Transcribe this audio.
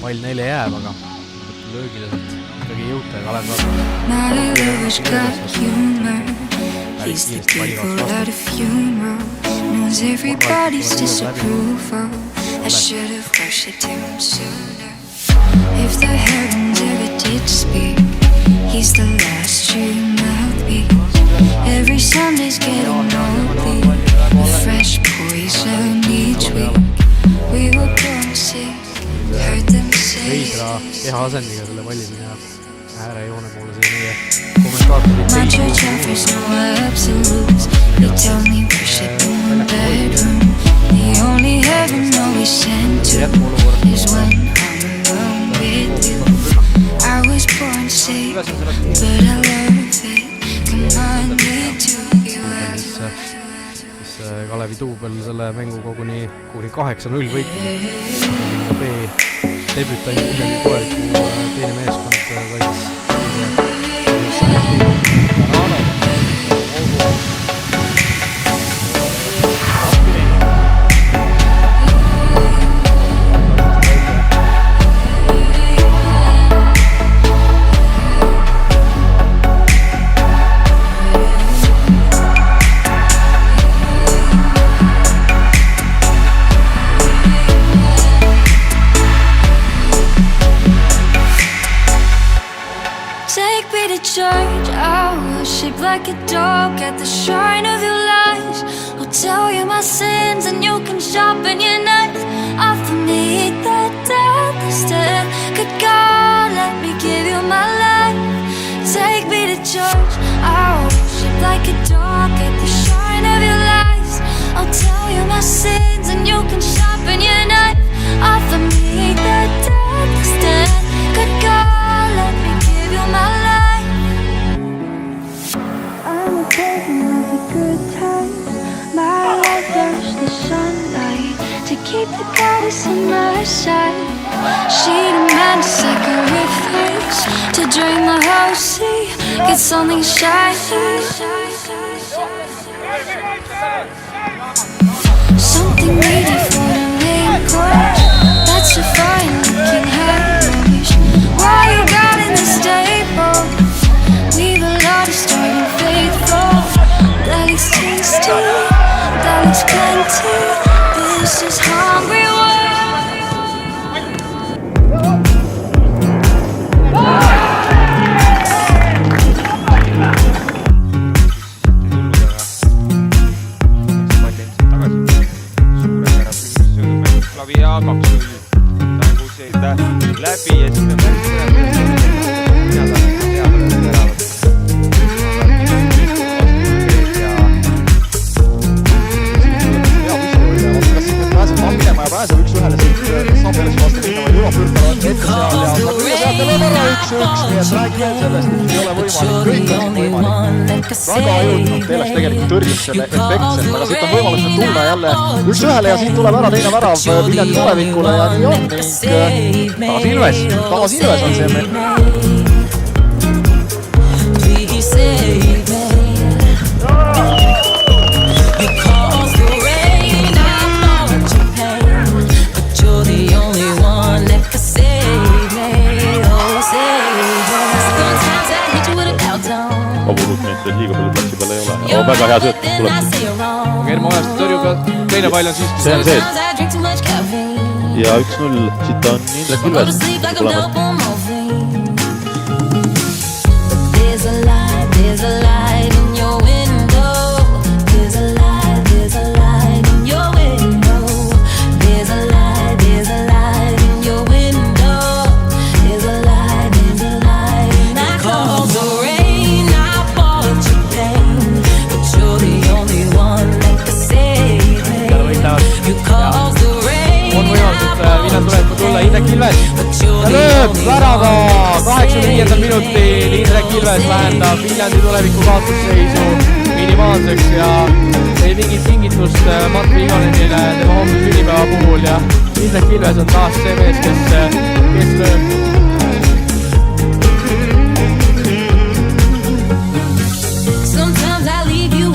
pall 4 jääb, aga löögile sealt ikkagi ei jõuta ja Kalev He's the people out of humor, knows everybody's disapproval. I should have worshipped him sooner. If the heavens ever did speak, he's the last true mouthpiece. Every Sunday's getting lonely, a fresh poison each week. We were born sick, heard them say. Veidra keha asendiga selle palli minna äärejoone poole siia meie kommentaatorid. My church offers no absolutes. They tell me worship in the bedroom. The only heaven always sent to is when I'm alone with you. I was born sick, but I love it. Commanded to be well. Kalevi Tuubel selle mängu koguni 8-0 võitnud. Debütant Viljandi tuleviku teine meeskond võitis. Church, I'll worship like a dog at the shrine of your lies. I'll tell you my sins and you can sharpen your knife. Offer me that death instead. Good God, let me give you my life. Take me to church, I'll worship like a dog at the shrine of your lies. I'll tell you my sins and you can sharpen your knife. Offer me that death instead. Good God, let me give you my life. Good times, my life burns the sunlight to keep the goddess on my side. She demands sacrifice to drain the whole sea, get something shiny, something needy for the main course. That's a fine-looking heritage. Why you got in the stable? We've a lot of starting faithful. That looks tasty, that looks plenty. This is hungry world. Klavia 2-0 mängusid läbi ja siis me pääseb üks-ühele siit Snabelist vastu minna või juba pürkavad ette seal ja saab üle saada lõvara 1-1, nii et räägime sellest, ei ole võimalik, kõik on võimalik. Väga jõudnud teeles tegelikult tõrjub selle efektselt, aga siit on võimalused tulla jälle 1-1 ja siit tuleb ära teine värav Viljandi tulevikule ja nii on ning Taas Ilves on see meil. Vabuluutmeid liiga palju platsi peal ei ole. Väga hea sööt tuleb. Kermo ajast tõrjub ja teine pall on siiski. See on see. Ja 1-0 siit on Indrek Ilves tulemas. Indrek Ilves ja lööb värava 85. minutil. Indrek Ilves vähendab Viljandi tuleviku kaotusseisu minimaalseks ja ei mingit kingitust Mart Viigonenile tema hommi sünnipäeva puhul ja Indrek Ilves on taas see mees, kes lööb. Sometimes I leave you